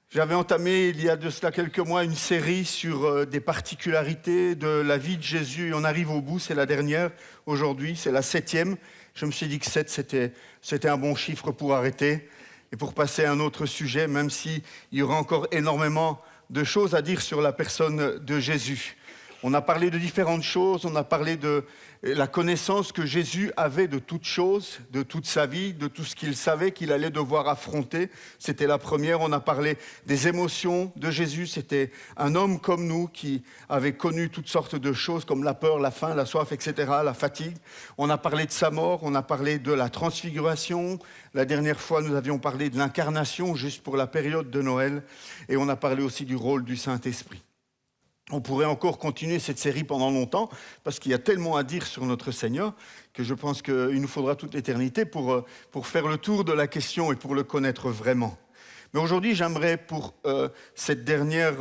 J'avais entamé il y a de cela quelques mois une série sur des particularités de la vie de Jésus. Et on arrive au bout, c'est la dernière aujourd'hui, c'est la 7e. Je me suis dit que 7, c'était un bon chiffre pour arrêter et pour passer à un autre sujet, même s'il y aura encore énormément de choses à dire sur la personne de Jésus. On a parlé de différentes choses, on a parlé de la connaissance que Jésus avait de toutes choses, de toute sa vie, de tout ce qu'il savait qu'il allait devoir affronter. C'était la première. On a parlé des émotions de Jésus. C'était un homme comme nous qui avait connu toutes sortes de choses comme la peur, la faim, la soif, etc., la fatigue. On a parlé de sa mort, on a parlé de la transfiguration. La dernière fois, nous avions parlé de l'incarnation juste pour la période de Noël. Et on a parlé aussi du rôle du Saint-Esprit. On pourrait encore continuer cette série pendant longtemps, parce qu'il y a tellement à dire sur notre Seigneur que je pense qu'il nous faudra toute l'éternité pour faire le tour de la question et pour le connaître vraiment. Mais aujourd'hui, j'aimerais pour cette dernière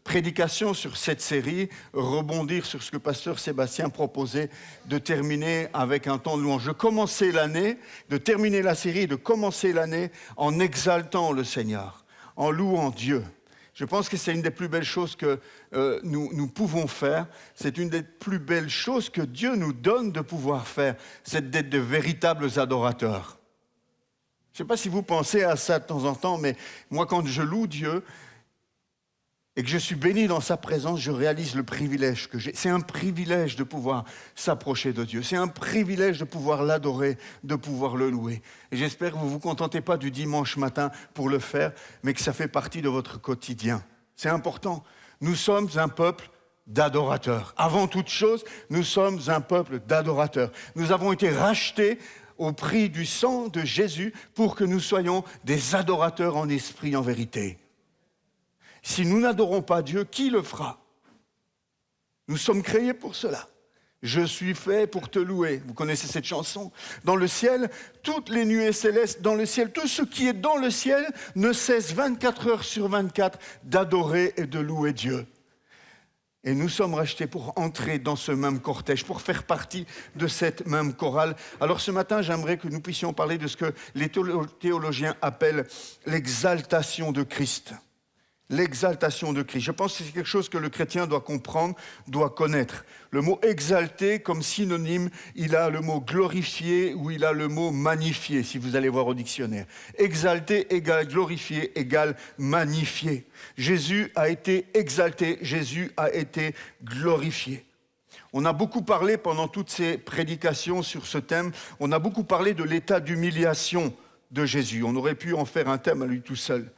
prédication sur cette série rebondir sur ce que pasteur Sébastien proposait de terminer avec un temps de louange. De terminer la série, de commencer l'année en exaltant le Seigneur, en louant Dieu. Je pense que c'est une des plus belles choses que nous pouvons faire. C'est une des plus belles choses que Dieu nous donne de pouvoir faire, c'est d'être de véritables adorateurs. Je ne sais pas si vous pensez à ça de temps en temps, mais moi, quand je loue Dieu et que je suis béni dans sa présence, je réalise le privilège que j'ai. C'est un privilège de pouvoir s'approcher de Dieu. C'est un privilège de pouvoir l'adorer, de pouvoir le louer. Et j'espère que vous ne vous contentez pas du dimanche matin pour le faire, mais que ça fait partie de votre quotidien. C'est important. Nous sommes un peuple d'adorateurs. Avant toute chose, nous sommes un peuple d'adorateurs. Nous avons été rachetés au prix du sang de Jésus pour que nous soyons des adorateurs en esprit, en vérité. Si nous n'adorons pas Dieu, qui le fera? Nous sommes créés pour cela. Je suis fait pour te louer. Vous connaissez cette chanson? Dans le ciel, toutes les nuées célestes dans le ciel, tout ce qui est dans le ciel ne cesse 24 heures sur 24 d'adorer et de louer Dieu. Et nous sommes rachetés pour entrer dans ce même cortège, pour faire partie de cette même chorale. Alors ce matin, j'aimerais que nous puissions parler de ce que les théologiens appellent l'exaltation de Christ. L'exaltation de Christ. Je pense que c'est quelque chose que le chrétien doit comprendre, doit connaître. Le mot exalté, comme synonyme, il a le mot glorifié ou il a le mot magnifié, si vous allez voir au dictionnaire. Exalté égale glorifié égale magnifié. Jésus a été exalté, Jésus a été glorifié. On a beaucoup parlé pendant toutes ces prédications sur ce thème, on a beaucoup parlé de l'état d'humiliation de Jésus. On aurait pu en faire un thème à lui tout seul.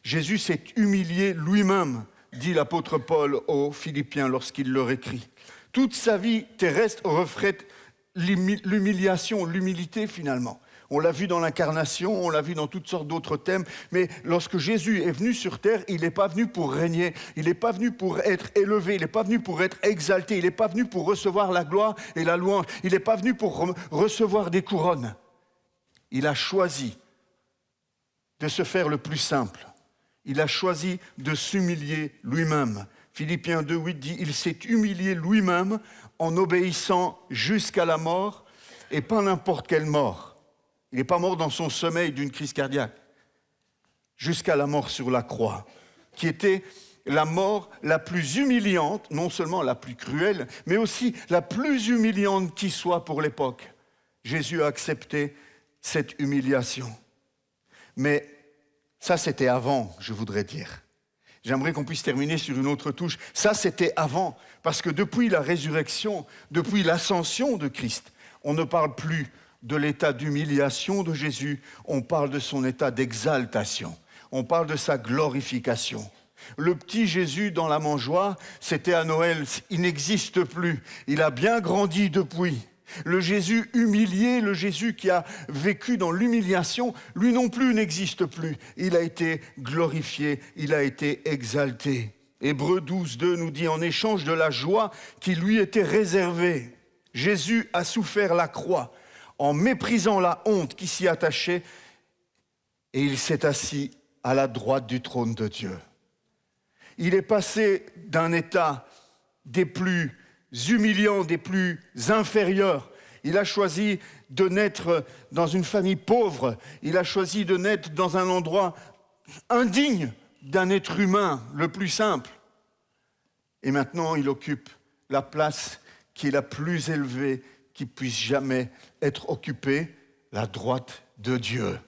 Jésus s'est humilié lui-même, dit l'apôtre Paul aux Philippiens lorsqu'il leur écrit. Toute sa vie terrestre reflète l'humiliation, l'humilité finalement. On l'a vu dans l'incarnation, on l'a vu dans toutes sortes d'autres thèmes, mais lorsque Jésus est venu sur terre, il n'est pas venu pour régner, il n'est pas venu pour être élevé, il n'est pas venu pour être exalté, il n'est pas venu pour recevoir la gloire et la louange, il n'est pas venu pour recevoir des couronnes. Il a choisi de se faire le plus simple. Il a choisi de s'humilier lui-même. Philippiens 2,8 dit « Il s'est humilié lui-même en obéissant jusqu'à la mort, et pas n'importe quelle mort. Il n'est pas mort dans son sommeil d'une crise cardiaque, jusqu'à la mort sur la croix, qui était la mort la plus humiliante, non seulement la plus cruelle, mais aussi la plus humiliante qui soit pour l'époque. Jésus a accepté cette humiliation. Mais ça, c'était avant, je voudrais dire. J'aimerais qu'on puisse terminer sur une autre touche. Ça, c'était avant, parce que depuis la résurrection, depuis l'ascension de Christ, on ne parle plus de l'état d'humiliation de Jésus, on parle de son état d'exaltation, on parle de sa glorification. Le petit Jésus dans la mangeoire, c'était à Noël, il n'existe plus, il a bien grandi depuis. Le Jésus humilié, le Jésus qui a vécu dans l'humiliation, lui non plus n'existe plus. Il a été glorifié, il a été exalté. Hébreux 12:2 nous dit « En échange de la joie qui lui était réservée, Jésus a souffert la croix en méprisant la honte qui s'y attachait et il s'est assis à la droite du trône de Dieu. » Il est passé d'un état des plus humiliants, des plus inférieurs, Il a choisi de naître dans une famille pauvre. Il a choisi de naître dans un endroit indigne d'un être humain, le plus simple. Et maintenant, il occupe la place qui est la plus élevée qui puisse jamais être occupée, la droite de Dieu.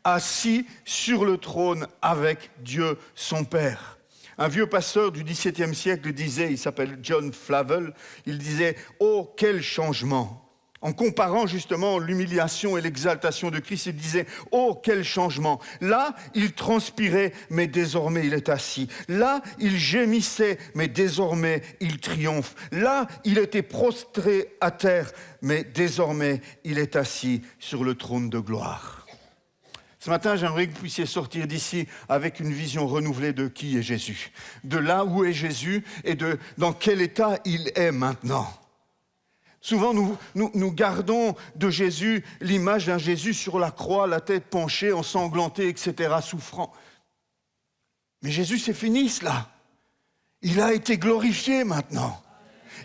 Assis sur le trône avec Dieu, son Père. Un vieux pasteur du XVIIe siècle disait, il s'appelle John Flavel, il disait « Oh, quel changement !» En comparant justement l'humiliation et l'exaltation de Christ, il disait « Oh, quel changement !» Là, il transpirait, mais désormais il est assis. Là, il gémissait, mais désormais il triomphe. Là, il était prostré à terre, mais désormais il est assis sur le trône de gloire. Ce matin, j'aimerais que vous puissiez sortir d'ici avec une vision renouvelée de qui est Jésus, de là où est Jésus et de dans quel état il est maintenant. Souvent, nous gardons de Jésus l'image d'un Jésus sur la croix, la tête penchée, ensanglanté, etc., souffrant. Mais Jésus, c'est fini cela. Il a été glorifié maintenant.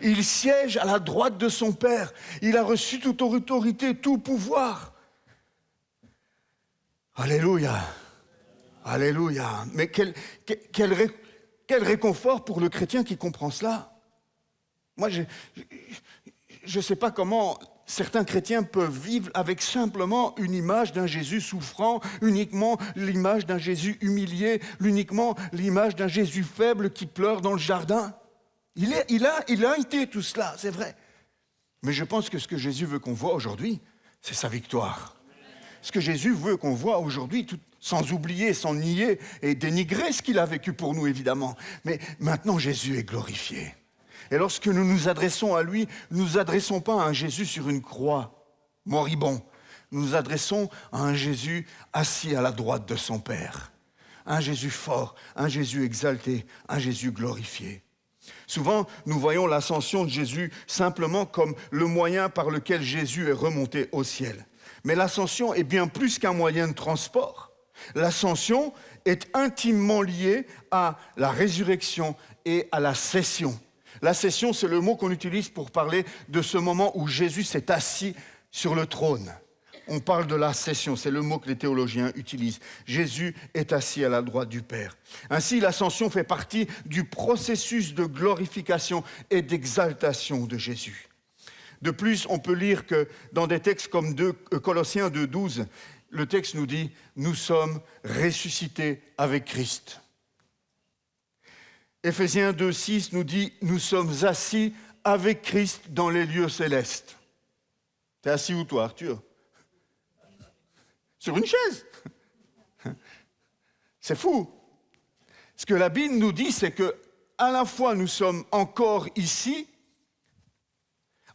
Il siège à la droite de son Père. Il a reçu toute autorité, tout pouvoir. Alléluia. Alléluia. Mais quel réconfort pour le chrétien qui comprend cela. Moi, je ne sais pas comment certains chrétiens peuvent vivre avec simplement une image d'un Jésus souffrant, uniquement l'image d'un Jésus humilié, uniquement l'image d'un Jésus faible qui pleure dans le jardin. Il a été tout cela, c'est vrai. Mais je pense que ce que Jésus veut qu'on voit aujourd'hui, c'est sa victoire. Ce que Jésus veut qu'on voit aujourd'hui, sans oublier, sans nier et dénigrer ce qu'il a vécu pour nous, évidemment. Mais maintenant, Jésus est glorifié. Et lorsque nous nous adressons à lui, nous ne nous adressons pas à un Jésus sur une croix, moribond. Nous nous adressons à un Jésus assis à la droite de son Père. Un Jésus fort, un Jésus exalté, un Jésus glorifié. Souvent, nous voyons l'ascension de Jésus simplement comme le moyen par lequel Jésus est remonté au ciel. Mais l'ascension est bien plus qu'un moyen de transport. L'ascension est intimement liée à la résurrection et à la cession. La cession, c'est le mot qu'on utilise pour parler de ce moment où Jésus s'est assis sur le trône. On parle de la cession, c'est le mot que les théologiens utilisent. Jésus est assis à la droite du Père. Ainsi, l'ascension fait partie du processus de glorification et d'exaltation de Jésus. De plus, on peut lire que dans des textes comme Colossiens 2,12, le texte nous dit « Nous sommes ressuscités avec Christ ». Éphésiens 2,6 nous dit « Nous sommes assis avec Christ dans les lieux célestes ». T'es assis où toi, Arthur? Sur une chaise. C'est fou. Ce que la Bible nous dit, c'est que à la fois nous sommes encore ici,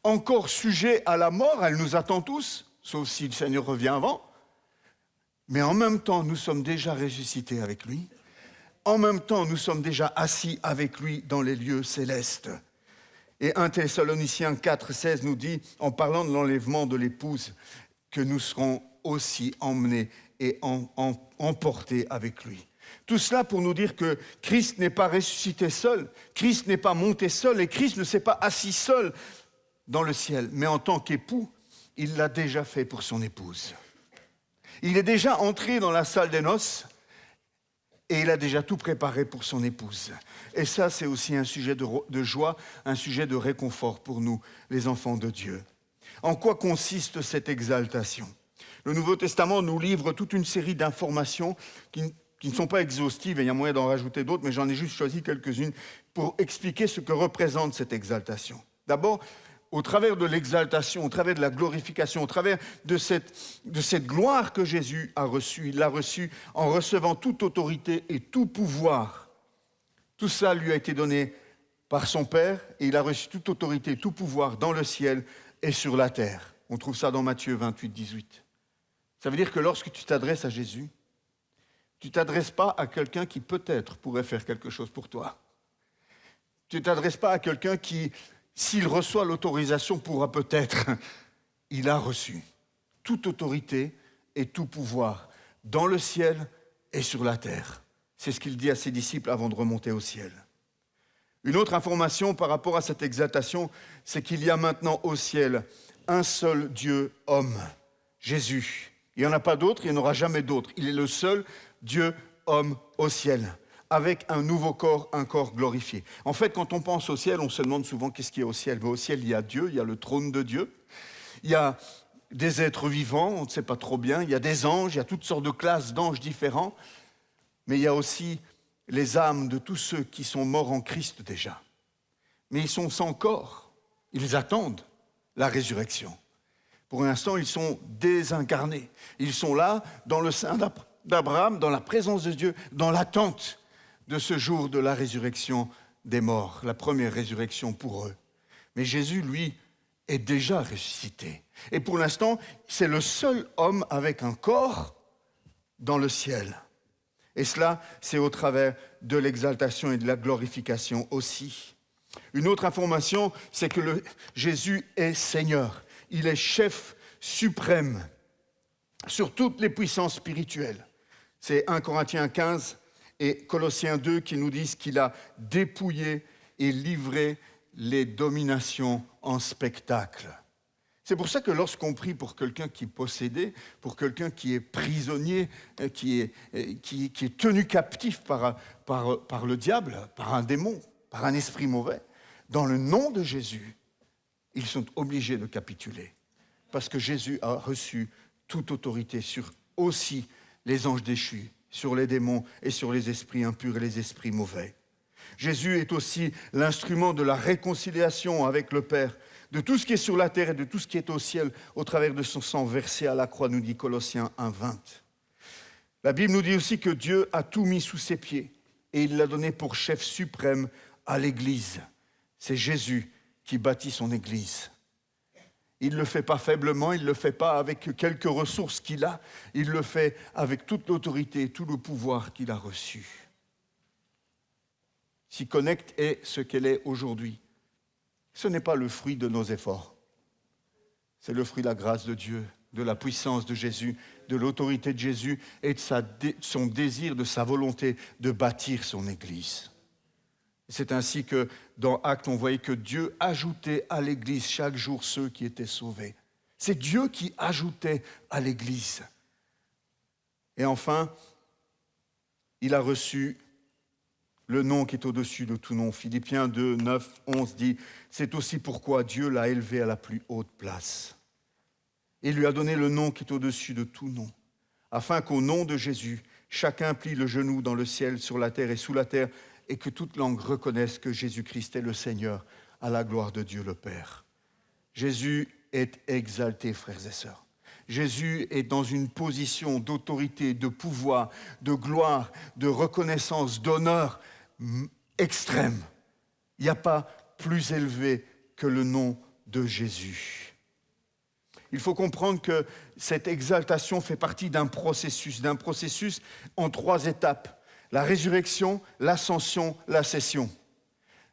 encore sujets à la mort, elle nous attend tous, sauf si le Seigneur revient avant, mais en même temps, nous sommes déjà ressuscités avec lui. En même temps, nous sommes déjà assis avec lui dans les lieux célestes. Et 1 Thessaloniciens 4,16 nous dit, en parlant de l'enlèvement de l'épouse, que nous serons aussi emmenés et emportés avec lui. Tout cela pour nous dire que Christ n'est pas ressuscité seul, Christ n'est pas monté seul et Christ ne s'est pas assis seul dans le ciel. Mais en tant qu'époux, il l'a déjà fait pour son épouse. Il est déjà entré dans la salle des noces et il a déjà tout préparé pour son épouse. Et ça, c'est aussi un sujet de joie, un sujet de réconfort pour nous, les enfants de Dieu. En quoi consiste cette exaltation ? Le Nouveau Testament nous livre toute une série d'informations qui ne sont pas exhaustives, et il y a moyen d'en rajouter d'autres, mais j'en ai juste choisi quelques-unes pour expliquer ce que représente cette exaltation. D'abord, au travers de l'exaltation, au travers de la glorification, au travers de cette gloire que Jésus a reçue, il l'a reçue en recevant toute autorité et tout pouvoir. Tout ça lui a été donné par son Père, et il a reçu toute autorité et tout pouvoir dans le ciel et sur la terre. On trouve ça dans Matthieu 28, 18. Ça veut dire que lorsque tu t'adresses à Jésus, tu ne t'adresses pas à quelqu'un qui peut-être pourrait faire quelque chose pour toi. Tu ne t'adresses pas à quelqu'un qui, s'il reçoit l'autorisation, pourra peut-être. Il a reçu toute autorité et tout pouvoir dans le ciel et sur la terre. C'est ce qu'il dit à ses disciples avant de remonter au ciel. Une autre information par rapport à cette exaltation, c'est qu'il y a maintenant au ciel un seul Dieu homme, Jésus. Il n'y en a pas d'autre, il n'y en aura jamais d'autre. Il est le seul Dieu homme au ciel, avec un nouveau corps, un corps glorifié. En fait, quand on pense au ciel, on se demande souvent qu'est-ce qu'il y a au ciel. Au ciel, il y a Dieu, il y a le trône de Dieu, il y a des êtres vivants, on ne sait pas trop bien, il y a des anges, il y a toutes sortes de classes d'anges différents, mais il y a aussi les âmes de tous ceux qui sont morts en Christ déjà. Mais ils sont sans corps, ils attendent la résurrection. Pour l'instant, ils sont désincarnés. Ils sont là, dans le sein d'Abraham, dans la présence de Dieu, dans l'attente de ce jour de la résurrection des morts, la première résurrection pour eux. Mais Jésus, lui, est déjà ressuscité. Et pour l'instant, c'est le seul homme avec un corps dans le ciel. Et cela, c'est au travers de l'exaltation et de la glorification aussi. Une autre information, c'est que Jésus est Seigneur. Il est chef suprême sur toutes les puissances spirituelles. C'est 1 Corinthiens 15 et Colossiens 2 qui nous disent qu'il a dépouillé et livré les dominations en spectacle. C'est pour ça que lorsqu'on prie pour quelqu'un qui est possédé, pour quelqu'un qui est prisonnier, qui est tenu captif par le diable, par un démon, par un esprit mauvais, dans le nom de Jésus, ils sont obligés de capituler. Parce que Jésus a reçu toute autorité sur aussi les anges déchus, sur les démons et sur les esprits impurs et les esprits mauvais. Jésus est aussi l'instrument de la réconciliation avec le Père, de tout ce qui est sur la terre et de tout ce qui est au ciel, au travers de son sang versé à la croix, nous dit Colossiens 1:20. La Bible nous dit aussi que Dieu a tout mis sous ses pieds et il l'a donné pour chef suprême à l'Église. C'est Jésus qui bâtit son Église. Il ne le fait pas faiblement, il ne le fait pas avec quelques ressources qu'il a, il le fait avec toute l'autorité et tout le pouvoir qu'il a reçu. Si Connect est ce qu'elle est aujourd'hui, ce n'est pas le fruit de nos efforts. C'est le fruit de la grâce de Dieu, de la puissance de Jésus, de l'autorité de Jésus et de son désir, de sa volonté de bâtir son Église. C'est ainsi que dans Actes, on voyait que Dieu ajoutait à l'Église chaque jour ceux qui étaient sauvés. C'est Dieu qui ajoutait à l'Église. Et enfin, il a reçu le nom qui est au-dessus de tout nom. Philippiens 2, 9, 11 dit « C'est aussi pourquoi Dieu l'a élevé à la plus haute place. Et lui a donné le nom qui est au-dessus de tout nom, afin qu'au nom de Jésus, chacun plie le genou dans le ciel, sur la terre et sous la terre, et que toute langue reconnaisse que Jésus-Christ est le Seigneur, à la gloire de Dieu le Père. » Jésus est exalté, frères et sœurs. Jésus est dans une position d'autorité, de pouvoir, de gloire, de reconnaissance, d'honneur extrême. Il n'y a pas plus élevé que le nom de Jésus. Il faut comprendre que cette exaltation fait partie d'un processus en 3 étapes. La résurrection, l'ascension, l'ascension.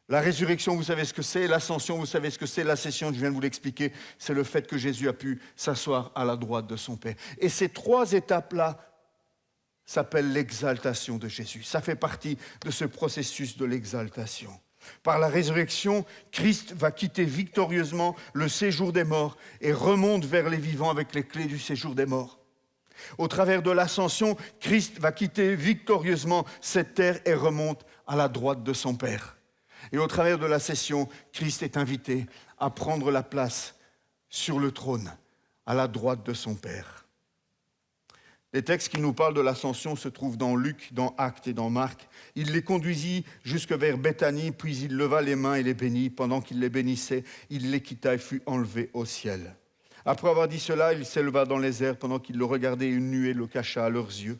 La résurrection, vous savez ce que c'est. L'ascension, vous savez ce que c'est. L'ascension, je viens de vous l'expliquer, c'est le fait que Jésus a pu s'asseoir à la droite de son Père. Et ces 3 étapes-là s'appellent l'exaltation de Jésus. Ça fait partie de ce processus de l'exaltation. Par la résurrection, Christ va quitter victorieusement le séjour des morts et remonte vers les vivants avec les clés du séjour des morts. Au travers de l'ascension, Christ va quitter victorieusement cette terre et remonte à la droite de son Père. Et au travers de l'ascension, Christ est invité à prendre la place sur le trône, à la droite de son Père. Les textes qui nous parlent de l'ascension se trouvent dans Luc, dans Actes et dans Marc. Il les conduisit jusque vers Béthanie, puis il leva les mains et les bénit. Pendant qu'il les bénissait, il les quitta et fut enlevé au ciel. Après avoir dit cela, il s'éleva dans les airs. Pendant qu'ils le regardaient, une nuée le cacha à leurs yeux.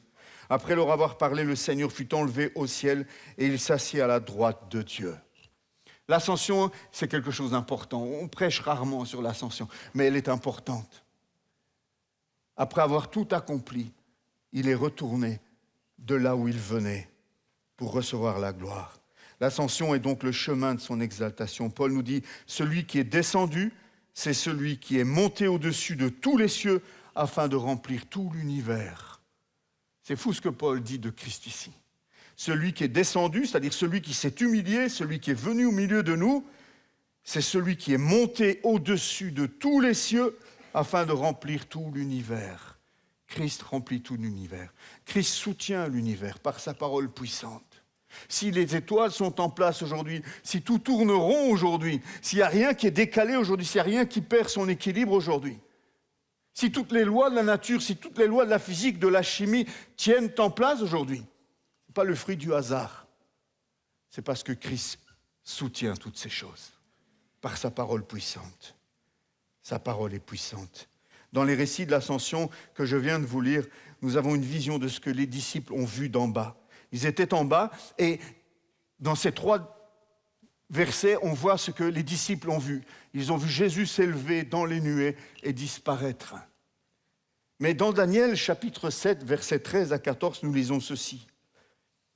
Après leur avoir parlé, le Seigneur fut enlevé au ciel et il s'assit à la droite de Dieu. L'ascension, c'est quelque chose d'important. On prêche rarement sur l'ascension, mais elle est importante. Après avoir tout accompli, il est retourné de là où il venait pour recevoir la gloire. L'ascension est donc le chemin de son exaltation. Paul nous dit, celui qui est descendu, c'est celui qui est monté au-dessus de tous les cieux afin de remplir tout l'univers. C'est fou ce que Paul dit de Christ ici. Celui qui est descendu, c'est-à-dire celui qui s'est humilié, celui qui est venu au milieu de nous, C'est celui qui est monté au-dessus de tous les cieux afin de remplir tout l'univers. Christ remplit tout l'univers. Christ soutient l'univers par sa parole puissante. Si les étoiles sont en place aujourd'hui, si tout tourne rond aujourd'hui, s'il n'y a rien qui est décalé aujourd'hui, s'il n'y a rien qui perd son équilibre aujourd'hui, si toutes les lois de la nature, si toutes les lois de la physique, de la chimie tiennent en place aujourd'hui, ce n'est pas le fruit du hasard. C'est parce que Christ soutient toutes ces choses par sa parole puissante. Sa parole est puissante. Dans les récits de l'Ascension que je viens de vous lire, nous avons une vision de ce que les disciples ont vu d'en bas. Ils étaient en bas et dans ces 3 versets, on voit ce que les disciples ont vu. Ils ont vu Jésus s'élever dans les nuées et disparaître. Mais dans Daniel, chapitre 7, versets 13 à 14, nous lisons ceci.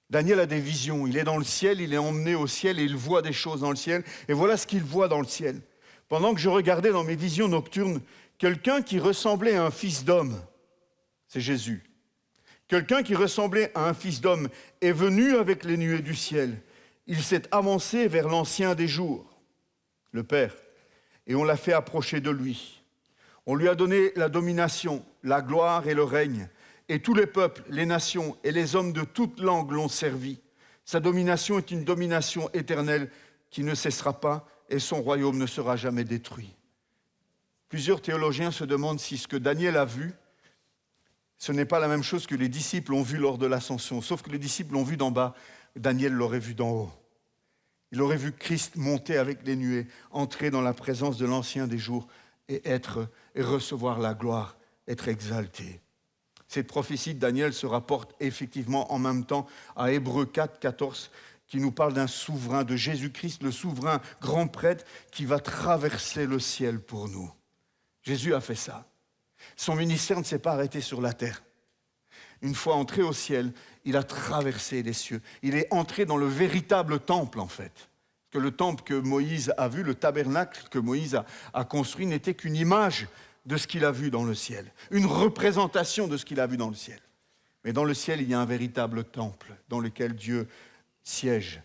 Daniel a des visions. Il est dans le ciel, il est emmené au ciel et il voit des choses dans le ciel. Et voilà ce qu'il voit dans le ciel. Pendant que je regardais dans mes visions nocturnes, quelqu'un qui ressemblait à un fils d'homme, c'est Jésus. Quelqu'un qui ressemblait à un fils d'homme est venu avec les nuées du ciel. Il s'est avancé vers l'ancien des jours, le Père, et on l'a fait approcher de lui. On lui a donné la domination, la gloire et le règne, et tous les peuples, les nations et les hommes de toute langue l'ont servi. Sa domination est une domination éternelle qui ne cessera pas, et son royaume ne sera jamais détruit. Plusieurs théologiens se demandent si ce que Daniel a vu, ce n'est pas la même chose que les disciples ont vu lors de l'ascension, sauf que les disciples l'ont vu d'en bas, Daniel l'aurait vu d'en haut. Il aurait vu Christ monter avec les nuées, entrer dans la présence de l'ancien des jours et recevoir la gloire, être exalté. Cette prophétie de Daniel se rapporte effectivement en même temps à Hébreux 4, 14, qui nous parle d'un souverain, de Jésus-Christ, le souverain grand prêtre qui va traverser le ciel pour nous. Jésus a fait ça. Son ministère ne s'est pas arrêté sur la terre. Une fois entré au ciel, il a traversé les cieux. Il est entré dans le véritable temple, en fait. Parce que le temple que Moïse a vu, le tabernacle que Moïse a construit, n'était qu'une image de ce qu'il a vu dans le ciel. Une représentation de ce qu'il a vu dans le ciel. Mais dans le ciel, il y a un véritable temple dans lequel Dieu siège,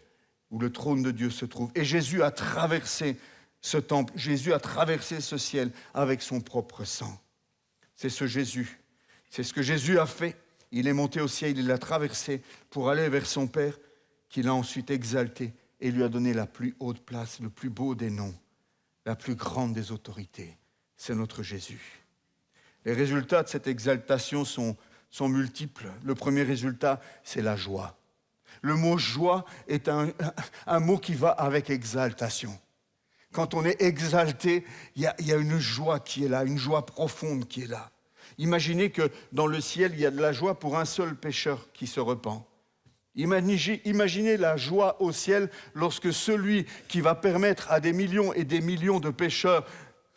où le trône de Dieu se trouve. Et Jésus a traversé ce temple, Jésus a traversé ce ciel avec son propre sang. C'est ce Jésus, c'est ce que Jésus a fait. Il est monté au ciel, il l'a traversé pour aller vers son Père, qu'il a ensuite exalté et lui a donné la plus haute place, le plus beau des noms, la plus grande des autorités. C'est notre Jésus. Les résultats de cette exaltation sont multiples. Le premier résultat, c'est la joie. Le mot joie est un mot qui va avec exaltation. Quand on est exalté, il y a une joie qui est là, une joie profonde qui est là. Imaginez que dans le ciel, il y a de la joie pour un seul pécheur qui se repent. Imaginez la joie au ciel lorsque celui qui va permettre à des millions et des millions de pécheurs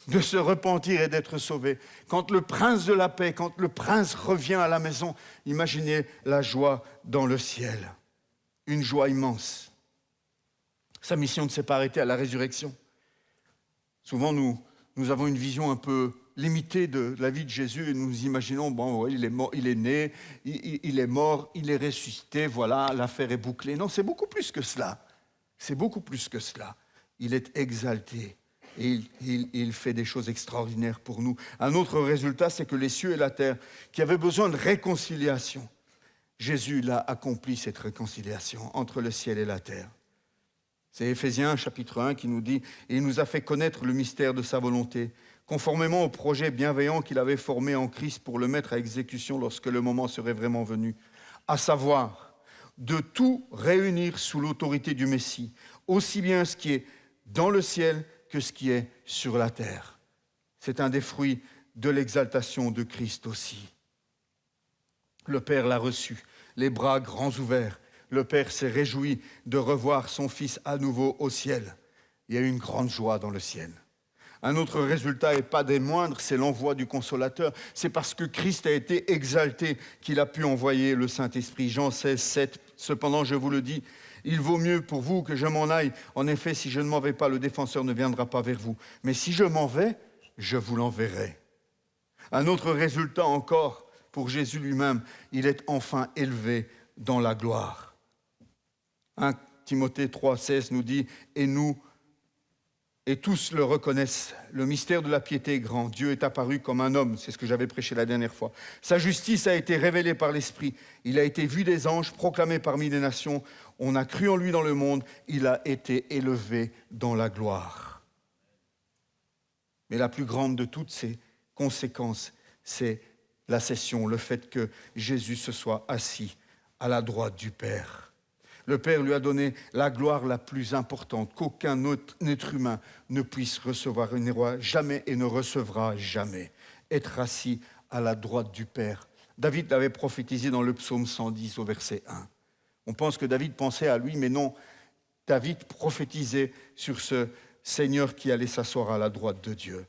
de se repentir et d'être sauvés. Quand le prince de la paix, quand le prince revient à la maison, imaginez la joie dans le ciel. Une joie immense. Sa mission ne s'est pas arrêtée à la résurrection. Souvent, nous avons une vision un peu limitée de la vie de Jésus et nous imaginons, bon, ouais, il est mort, il est né, il est mort, il est ressuscité, voilà, l'affaire est bouclée. Non, c'est beaucoup plus que cela. C'est beaucoup plus que cela. Il est exalté et il fait des choses extraordinaires pour nous. Un autre résultat, c'est que les cieux et la terre, qui avaient besoin de réconciliation, Jésus l'a accompli, cette réconciliation entre le ciel et la terre. C'est Éphésiens chapitre 1 qui nous dit « Il nous a fait connaître le mystère de sa volonté, conformément au projet bienveillant qu'il avait formé en Christ pour le mettre à exécution lorsque le moment serait vraiment venu, à savoir de tout réunir sous l'autorité du Messie, aussi bien ce qui est dans le ciel que ce qui est sur la terre. » C'est un des fruits de l'exaltation de Christ aussi. Le Père l'a reçu, les bras grands ouverts. Le Père s'est réjoui de revoir son Fils à nouveau au ciel. Il y a eu une grande joie dans le ciel. Un autre résultat, et pas des moindres, c'est l'envoi du Consolateur. C'est parce que Christ a été exalté qu'il a pu envoyer le Saint-Esprit. Jean 16, 7. Cependant, je vous le dis, il vaut mieux pour vous que je m'en aille. En effet, si je ne m'en vais pas, le défenseur ne viendra pas vers vous. Mais si je m'en vais, je vous l'enverrai. Un autre résultat encore pour Jésus lui-même, il est enfin élevé dans la gloire. 1 Timothée 3, 16 nous dit « Et nous Et tous le reconnaissent. Le mystère de la piété est grand. Dieu est apparu comme un homme, c'est ce que j'avais prêché la dernière fois. Sa justice a été révélée par l'Esprit. Il a été vu des anges, proclamé parmi les nations. On a cru en lui dans le monde. Il a été élevé dans la gloire. Mais la plus grande de toutes ces conséquences, c'est la cession, le fait que Jésus se soit assis à la droite du Père. Le Père lui a donné la gloire la plus importante qu'aucun autre être humain ne puisse recevoir. Il n'aura jamais et ne recevra jamais. Être assis à la droite du Père. David l'avait prophétisé dans le psaume 110 au verset 1. On pense que David pensait à lui, mais non. David prophétisait sur ce Seigneur qui allait s'asseoir à la droite de Dieu.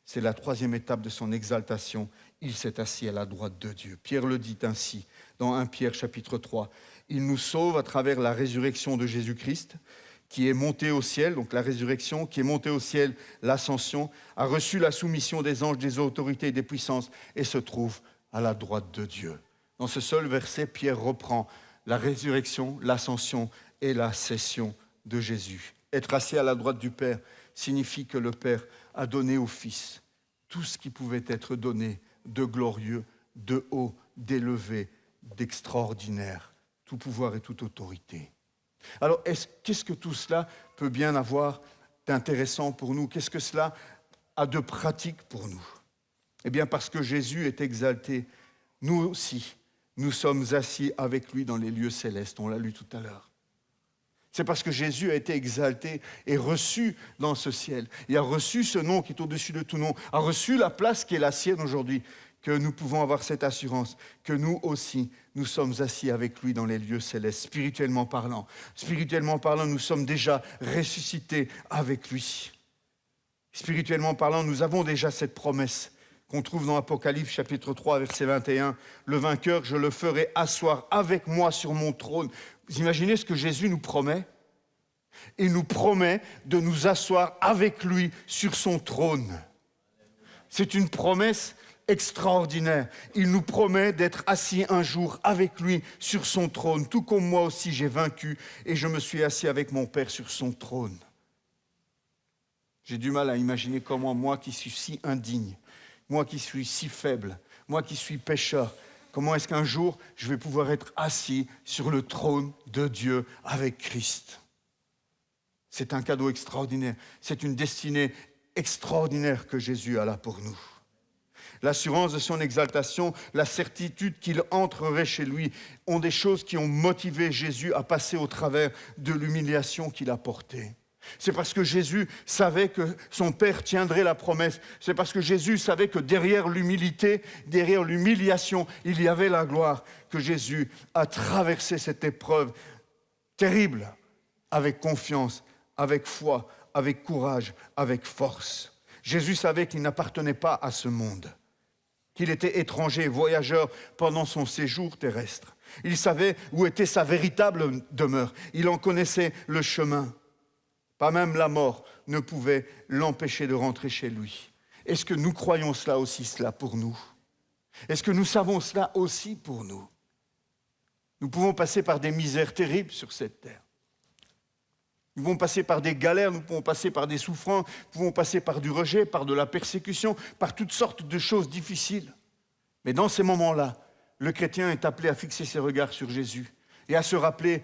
C'est la troisième étape de son exaltation. Il s'est assis à la droite de Dieu. Pierre le dit ainsi dans 1 Pierre chapitre 3. Il nous sauve à travers la résurrection de Jésus-Christ, qui est monté au ciel, donc la résurrection, qui est monté au ciel, l'ascension, a reçu la soumission des anges, des autorités et des puissances et se trouve à la droite de Dieu. Dans ce seul verset, Pierre reprend la résurrection, l'ascension et la cession de Jésus. Être assis à la droite du Père signifie que le Père a donné au Fils tout ce qui pouvait être donné de glorieux, de haut, d'élevé, d'extraordinaire, tout pouvoir et toute autorité. Alors, qu'est-ce que tout cela peut bien avoir d'intéressant pour nous? Qu'est-ce que cela a de pratique pour nous? Eh bien, parce que Jésus est exalté, nous aussi, nous sommes assis avec lui dans les lieux célestes. On l'a lu tout à l'heure. C'est parce que Jésus a été exalté et reçu dans ce ciel. Il a reçu ce nom qui est au-dessus de tout nom, a reçu la place qui est la sienne aujourd'hui, que nous pouvons avoir cette assurance, que nous aussi, nous sommes assis avec lui dans les lieux célestes, spirituellement parlant. Spirituellement parlant, nous sommes déjà ressuscités avec lui. Spirituellement parlant, nous avons déjà cette promesse qu'on trouve dans Apocalypse chapitre 3, verset 21. Le vainqueur, je le ferai asseoir avec moi sur mon trône. Vous imaginez ce que Jésus nous promet? Il nous promet de nous asseoir avec lui sur son trône. C'est une promesse extraordinaire. Il nous promet d'être assis un jour avec lui sur son trône, tout comme moi aussi j'ai vaincu et je me suis assis avec mon Père sur son trône. J'ai du mal à imaginer comment moi qui suis si indigne, moi qui suis si faible, moi qui suis pécheur, comment est-ce qu'un jour je vais pouvoir être assis sur le trône de Dieu avec Christ? C'est un cadeau extraordinaire, c'est une destinée extraordinaire que Jésus a là pour nous. L'assurance de son exaltation, la certitude qu'il entrerait chez lui, ont des choses qui ont motivé Jésus à passer au travers de l'humiliation qu'il a portée. C'est parce que Jésus savait que son Père tiendrait la promesse. C'est parce que Jésus savait que derrière l'humilité, derrière l'humiliation, il y avait la gloire, que Jésus a traversé cette épreuve terrible avec confiance, avec foi, avec courage, avec force. Jésus savait qu'il n'appartenait pas à ce monde, qu'il était étranger, voyageur pendant son séjour terrestre. Il savait où était sa véritable demeure. Il en connaissait le chemin. Pas même la mort ne pouvait l'empêcher de rentrer chez lui. Est-ce que nous croyons cela aussi, cela pour nous? Est-ce que nous savons cela aussi pour nous? Nous pouvons passer par des misères terribles sur cette terre. Nous pouvons passer par des galères, nous pouvons passer par des souffrances, nous pouvons passer par du rejet, par de la persécution, par toutes sortes de choses difficiles. Mais dans ces moments-là, le chrétien est appelé à fixer ses regards sur Jésus et à se rappeler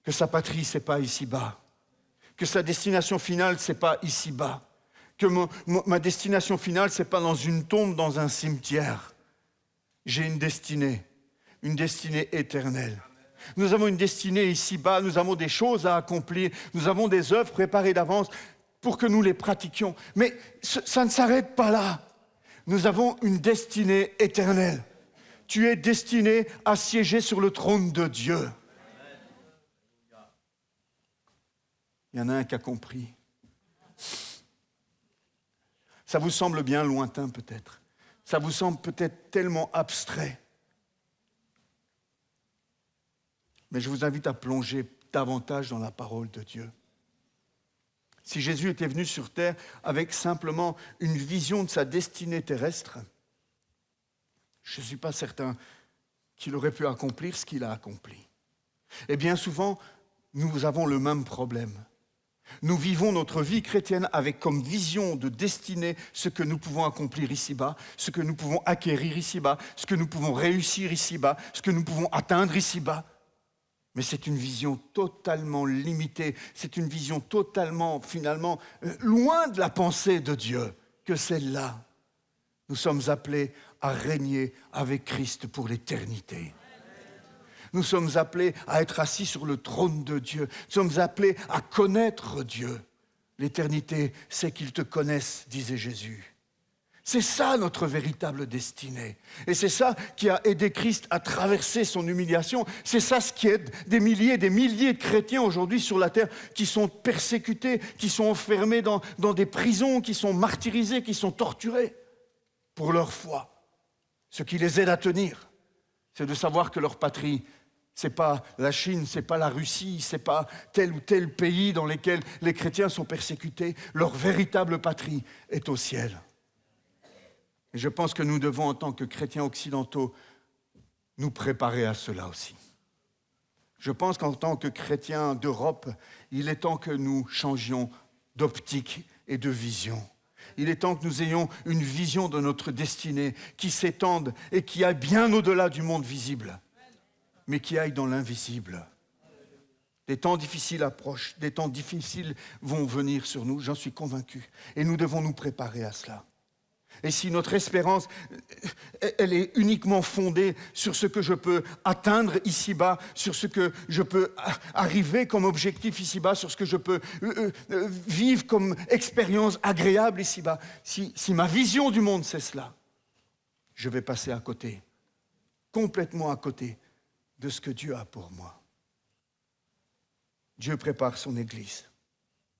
que sa patrie, ce n'est pas ici-bas, que sa destination finale, ce n'est pas ici-bas, que ma destination finale, ce n'est pas dans une tombe, dans un cimetière. J'ai une destinée éternelle. Nous avons une destinée ici-bas, nous avons des choses à accomplir, nous avons des œuvres préparées d'avance pour que nous les pratiquions. Mais ça ne s'arrête pas là. Nous avons une destinée éternelle. Tu es destiné à siéger sur le trône de Dieu. Il y en a un qui a compris. Ça vous semble bien lointain peut-être. Ça vous semble peut-être tellement abstrait. Mais je vous invite à plonger davantage dans la parole de Dieu. Si Jésus était venu sur terre avec simplement une vision de sa destinée terrestre, je ne suis pas certain qu'il aurait pu accomplir ce qu'il a accompli. Et bien souvent, nous avons le même problème. Nous vivons notre vie chrétienne avec comme vision de destinée ce que nous pouvons accomplir ici-bas, ce que nous pouvons acquérir ici-bas, ce que nous pouvons réussir ici-bas, ce que nous pouvons atteindre ici-bas. Mais c'est une vision totalement limitée, c'est une vision totalement, finalement, loin de la pensée de Dieu que celle-là. Nous sommes appelés à régner avec Christ pour l'éternité. Nous sommes appelés à être assis sur le trône de Dieu. Nous sommes appelés à connaître Dieu. L'éternité, c'est qu'ils te connaissent, disait Jésus. C'est ça notre véritable destinée. Et c'est ça qui a aidé Christ à traverser son humiliation. C'est ça ce qui aide des milliers de chrétiens aujourd'hui sur la terre qui sont persécutés, qui sont enfermés dans des prisons, qui sont martyrisés, qui sont torturés pour leur foi. Ce qui les aide à tenir, c'est de savoir que leur patrie, c'est pas la Chine, c'est pas la Russie, c'est pas tel ou tel pays dans lesquels les chrétiens sont persécutés. Leur véritable patrie est au ciel. Et je pense que nous devons, en tant que chrétiens occidentaux, nous préparer à cela aussi. Je pense qu'en tant que chrétiens d'Europe, il est temps que nous changions d'optique et de vision. Il est temps que nous ayons une vision de notre destinée qui s'étende et qui aille bien au-delà du monde visible, mais qui aille dans l'invisible. Des temps difficiles approchent, des temps difficiles vont venir sur nous, j'en suis convaincu. Et nous devons nous préparer à cela. Et si notre espérance, elle est uniquement fondée sur ce que je peux atteindre ici-bas, sur ce que je peux arriver comme objectif ici-bas, sur ce que je peux vivre comme expérience agréable ici-bas, si ma vision du monde c'est cela, je vais passer à côté, complètement à côté de ce que Dieu a pour moi. Dieu prépare son Église.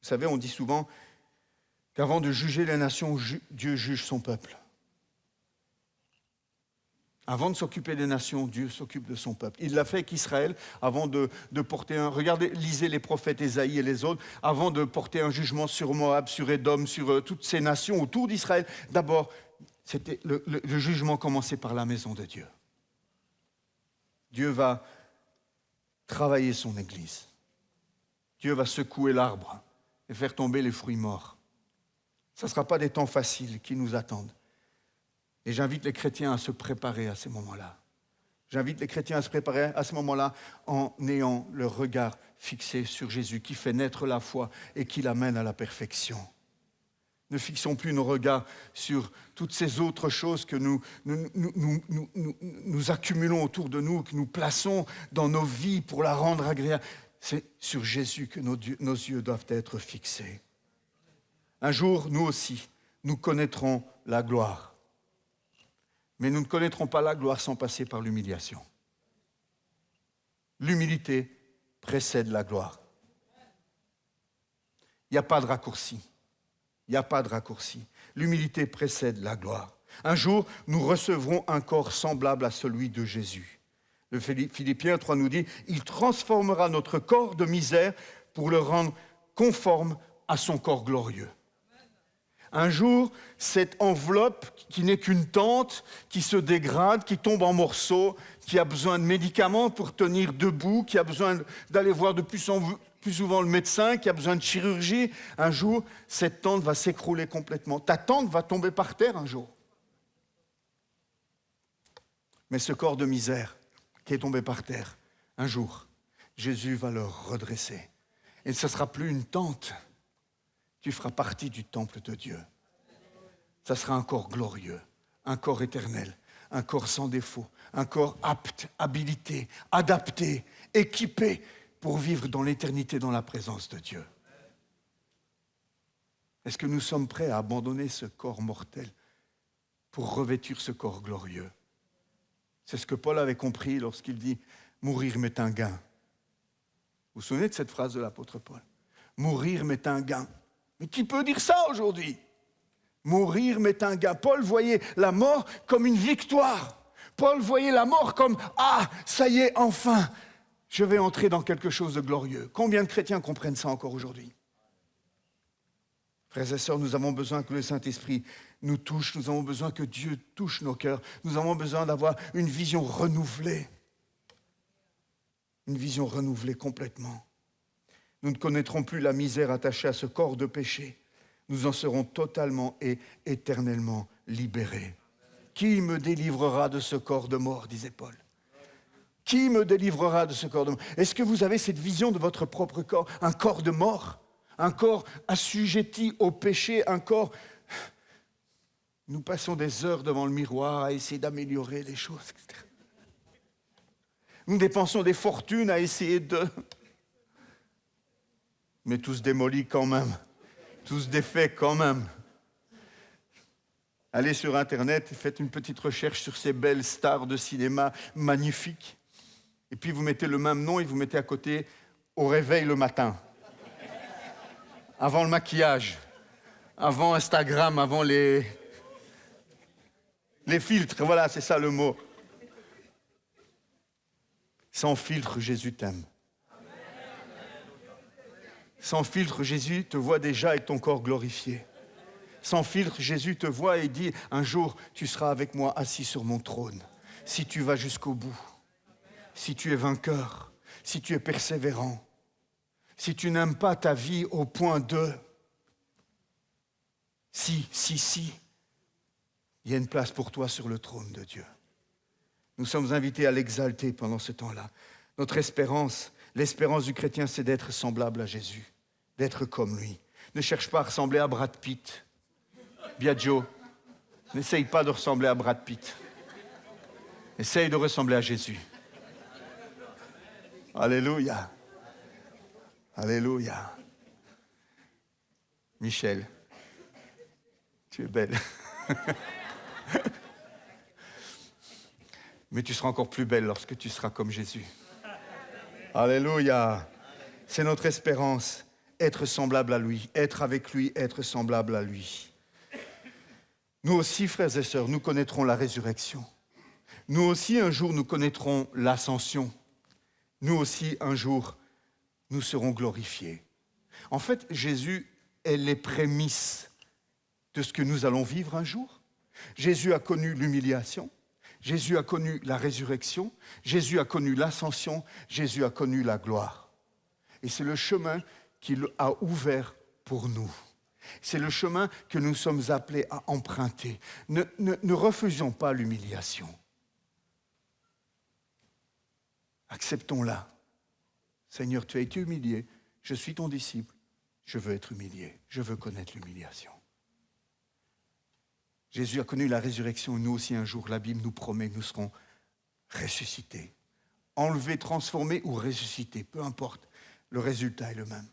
Vous savez, on dit souvent qu'avant de juger les nations, Dieu juge son peuple. Avant de s'occuper des nations, Dieu s'occupe de son peuple. Il l'a fait avec Israël avant de porter un... Regardez, lisez les prophètes Ésaïe et les autres, avant de porter un jugement sur Moab, sur Édom, sur toutes ces nations autour d'Israël. D'abord, c'était le jugement commençait par la maison de Dieu. Dieu va travailler son Église. Dieu va secouer l'arbre et faire tomber les fruits morts. Ce ne sera pas des temps faciles qui nous attendent. Et j'invite les chrétiens à se préparer à ces moments-là. J'invite les chrétiens à se préparer à ce moment-là en ayant le regard fixé sur Jésus qui fait naître la foi et qui l'amène à la perfection. Ne fixons plus nos regards sur toutes ces autres choses que nous accumulons autour de nous, que nous plaçons dans nos vies pour la rendre agréable. C'est sur Jésus que nos yeux doivent être fixés. Un jour, nous aussi, nous connaîtrons la gloire. Mais nous ne connaîtrons pas la gloire sans passer par l'humiliation. L'humilité précède la gloire. Il n'y a pas de raccourci. Il n'y a pas de raccourci. L'humilité précède la gloire. Un jour, nous recevrons un corps semblable à celui de Jésus. Le Philippiens 3 nous dit « Il transformera notre corps de misère pour le rendre conforme à son corps glorieux. » Un jour, cette enveloppe qui n'est qu'une tente, qui se dégrade, qui tombe en morceaux, qui a besoin de médicaments pour tenir debout, qui a besoin d'aller voir de plus souvent le médecin, qui a besoin de chirurgie, un jour, cette tente va s'écrouler complètement. Ta tente va tomber par terre un jour. Mais ce corps de misère qui est tombé par terre, un jour, Jésus va le redresser. Et ce ne sera plus une tente. Tu feras partie du temple de Dieu. Ça sera un corps glorieux, un corps éternel, un corps sans défaut, un corps apte, habilité, adapté, équipé pour vivre dans l'éternité dans la présence de Dieu. Est-ce que nous sommes prêts à abandonner ce corps mortel pour revêtir ce corps glorieux? C'est ce que Paul avait compris lorsqu'il dit « Mourir m'est un gain ». Vous vous souvenez de cette phrase de l'apôtre Paul? « Mourir m'est un gain ». Mais qui peut dire ça aujourd'hui? Mourir m'est un gain. Paul voyait la mort comme une victoire. Paul voyait la mort comme « Ah, ça y est, enfin, je vais entrer dans quelque chose de glorieux ». Combien de chrétiens comprennent ça encore aujourd'hui? Frères et sœurs, nous avons besoin que le Saint-Esprit nous touche. Nous avons besoin que Dieu touche nos cœurs. Nous avons besoin d'avoir une vision renouvelée. Une vision renouvelée complètement. Nous ne connaîtrons plus la misère attachée à ce corps de péché. Nous en serons totalement et éternellement libérés. Qui me délivrera de ce corps de mort, disait Paul. Qui me délivrera de ce corps de mort? Est-ce que vous avez cette vision de votre propre corps? Un corps de mort? Un corps assujetti au péché? Un corps... Nous passons des heures devant le miroir à essayer d'améliorer les choses, etc. Nous dépensons des fortunes à essayer de... Mais tous démolis quand même. Tous défaits quand même. Allez sur Internet, faites une petite recherche sur ces belles stars de cinéma magnifiques. Et puis vous mettez le même nom et vous mettez à côté « au réveil le matin ». Avant le maquillage, avant Instagram, avant les filtres, voilà, c'est ça le mot. Sans filtre, Jésus t'aime. Sans filtre, Jésus te voit déjà avec ton corps glorifié. Sans filtre, Jésus te voit et dit, un jour, tu seras avec moi assis sur mon trône. Si tu vas jusqu'au bout, si tu es vainqueur, si tu es persévérant, si tu n'aimes pas ta vie au point de... Si, il y a une place pour toi sur le trône de Dieu. Nous sommes invités à l'exalter pendant ce temps-là. Notre espérance, l'espérance du chrétien, c'est d'être semblable à Jésus, d'être comme lui. Ne cherche pas à ressembler à Brad Pitt. Biagio, n'essaye pas de ressembler à Brad Pitt. Essaye de ressembler à Jésus. Alléluia. Alléluia. Michel, tu es belle. Mais tu seras encore plus belle lorsque tu seras comme Jésus. Alléluia. C'est notre espérance, être semblable à lui, être avec lui, être semblable à lui. Nous aussi, frères et sœurs, nous connaîtrons la résurrection. Nous aussi, un jour, nous connaîtrons l'ascension. Nous aussi, un jour, nous serons glorifiés. En fait, Jésus est les prémices de ce que nous allons vivre un jour. Jésus a connu l'humiliation. Jésus a connu la résurrection. Jésus a connu l'ascension. Jésus a connu la gloire. Et c'est le chemin qu'il a ouvert pour nous. C'est le chemin que nous sommes appelés à emprunter. Ne refusons pas l'humiliation. Acceptons-la. Seigneur, tu as été humilié. Je suis ton disciple. Je veux être humilié. Je veux connaître l'humiliation. Jésus a connu la résurrection. Nous aussi, un jour, la Bible nous promet, nous serons ressuscités. Enlevés, transformés ou ressuscités. Peu importe, le résultat est le même.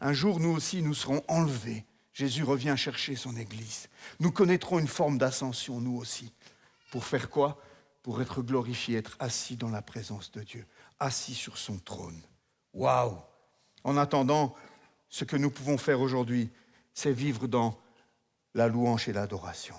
Un jour, nous aussi, nous serons enlevés. Jésus revient chercher son Église. Nous connaîtrons une forme d'ascension, nous aussi. Pour faire quoi? Pour être glorifiés, être assis dans la présence de Dieu, assis sur son trône. Waouh! En attendant, ce que nous pouvons faire aujourd'hui, c'est vivre dans la louange et l'adoration.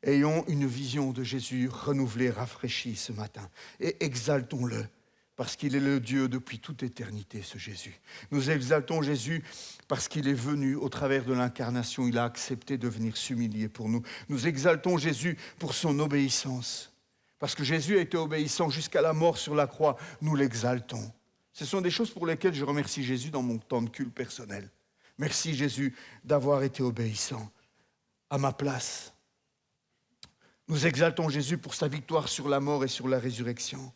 Ayons une vision de Jésus renouvelée, rafraîchie ce matin, et exaltons-le. Parce qu'il est le Dieu depuis toute éternité, ce Jésus. Nous exaltons Jésus parce qu'il est venu au travers de l'incarnation. Il a accepté de venir s'humilier pour nous. Nous exaltons Jésus pour son obéissance. Parce que Jésus a été obéissant jusqu'à la mort sur la croix. Nous l'exaltons. Ce sont des choses pour lesquelles je remercie Jésus dans mon temps de culte personnel. Merci Jésus d'avoir été obéissant à ma place. Nous exaltons Jésus pour sa victoire sur la mort et sur la résurrection.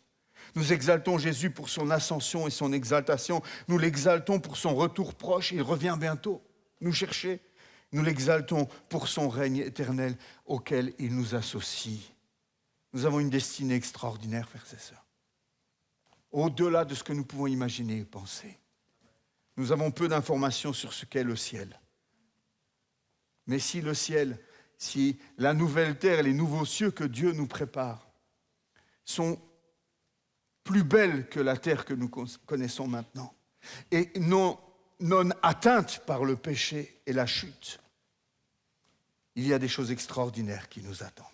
Nous exaltons Jésus pour son ascension et son exaltation. Nous l'exaltons pour son retour proche. Il revient bientôt nous chercher. Nous l'exaltons pour son règne éternel auquel il nous associe. Nous avons une destinée extraordinaire, frères et sœurs. Au-delà de ce que nous pouvons imaginer et penser. Nous avons peu d'informations sur ce qu'est le ciel. Mais si le ciel, si la nouvelle terre et les nouveaux cieux que Dieu nous prépare sont plus belle que la terre que nous connaissons maintenant, et non atteinte par le péché et la chute, il y a des choses extraordinaires qui nous attendent.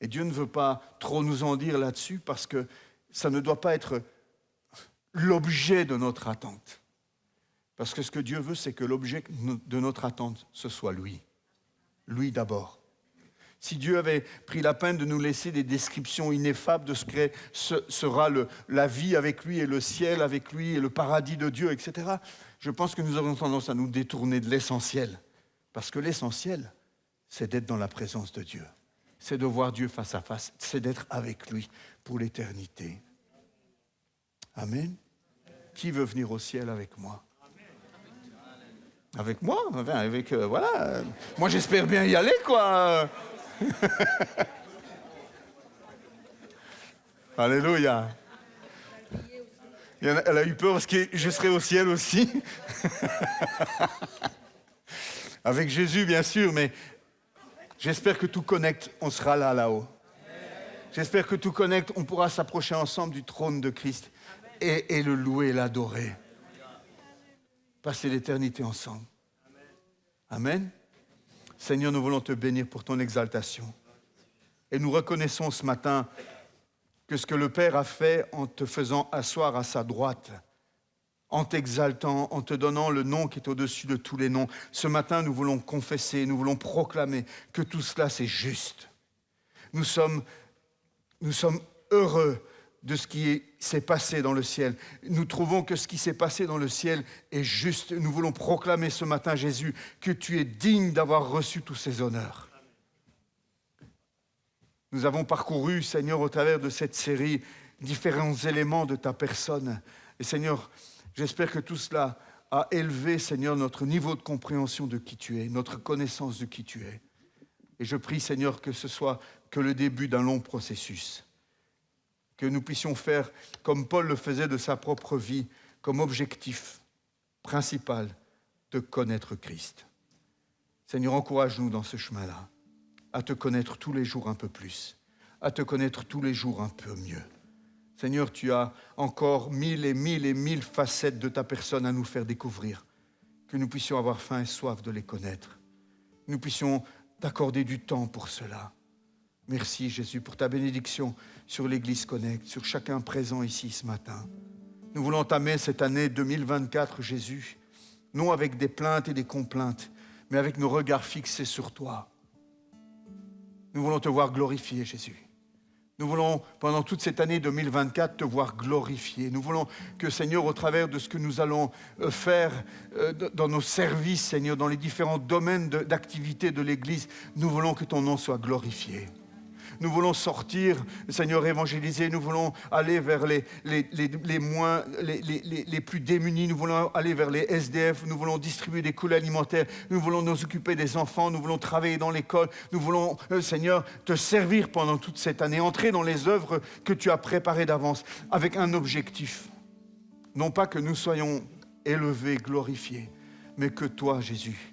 Et Dieu ne veut pas trop nous en dire là-dessus parce que ça ne doit pas être l'objet de notre attente. Parce que ce que Dieu veut, c'est que l'objet de notre attente, ce soit lui. Lui d'abord. Si Dieu avait pris la peine de nous laisser des descriptions ineffables de ce que sera la vie avec lui et le ciel avec lui et le paradis de Dieu, etc., je pense que nous aurions tendance à nous détourner de l'essentiel. Parce que l'essentiel, c'est d'être dans la présence de Dieu. C'est de voir Dieu face à face. C'est d'être avec lui pour l'éternité. Amen. Qui veut venir au ciel avec moi? Avec moi? Enfin, voilà. Moi, j'espère bien y aller, quoi. Alléluia. Elle a eu peur parce que je serai au ciel aussi. Avec Jésus, bien sûr, mais j'espère que tout connecte, on sera là-haut. J'espère que tout connecte, on pourra s'approcher ensemble du trône de Christ et le louer, l'adorer. Passer l'éternité ensemble. Amen. Seigneur, nous voulons te bénir pour ton exaltation. Et nous reconnaissons ce matin que ce que le Père a fait en te faisant asseoir à sa droite, en t'exaltant, en te donnant le nom qui est au-dessus de tous les noms. Ce matin, nous voulons confesser, nous voulons proclamer que tout cela, c'est juste. Nous sommes heureux de ce qui s'est passé dans le ciel. Nous trouvons que ce qui s'est passé dans le ciel est juste. Nous voulons proclamer ce matin, Jésus, que tu es digne d'avoir reçu tous ces honneurs. Nous avons parcouru, Seigneur, au travers de cette série, différents éléments de ta personne. Et Seigneur, j'espère que tout cela a élevé, Seigneur, notre niveau de compréhension de qui tu es, notre connaissance de qui tu es. Et je prie, Seigneur, que ce soit que le début d'un long processus. Que nous puissions faire, comme Paul le faisait de sa propre vie, comme objectif principal de connaître Christ. Seigneur, encourage-nous dans ce chemin-là, à te connaître tous les jours un peu plus, à te connaître tous les jours un peu mieux. Seigneur, tu as encore 1000 et 1000 et 1000 facettes de ta personne à nous faire découvrir, que nous puissions avoir faim et soif de les connaître. Nous puissions t'accorder du temps pour cela. Merci Jésus pour ta bénédiction sur l'Église Connect, sur chacun présent ici ce matin. Nous voulons entamer cette année 2024, Jésus, non avec des plaintes et des complaintes, mais avec nos regards fixés sur toi. Nous voulons te voir glorifier, Jésus. Nous voulons, pendant toute cette année 2024, te voir glorifier. Nous voulons que, Seigneur, au travers de ce que nous allons faire dans nos services, Seigneur, dans les différents domaines d'activité de l'Église, nous voulons que ton nom soit glorifié. Nous voulons sortir, Seigneur, évangéliser. Nous voulons aller vers les plus démunis. Nous voulons aller vers les SDF. Nous voulons distribuer des colis alimentaires. Nous voulons nous occuper des enfants. Nous voulons travailler dans l'école. Nous voulons, Seigneur, te servir pendant toute cette année. Entrer dans les œuvres que tu as préparées d'avance avec un objectif. Non pas que nous soyons élevés, glorifiés, mais que toi, Jésus,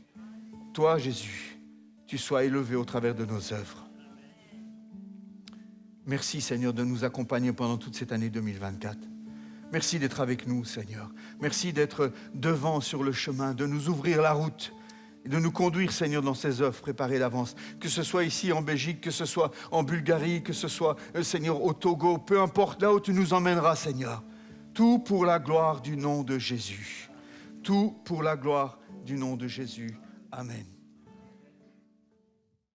tu sois élevé au travers de nos œuvres. Merci, Seigneur, de nous accompagner pendant toute cette année 2024. Merci d'être avec nous, Seigneur. Merci d'être devant sur le chemin, de nous ouvrir la route et de nous conduire, Seigneur, dans ces œuvres préparées d'avance. Que ce soit ici en Belgique, que ce soit en Bulgarie, que ce soit, Seigneur, au Togo, peu importe, là où tu nous emmèneras, Seigneur. Tout pour la gloire du nom de Jésus. Tout pour la gloire du nom de Jésus. Amen.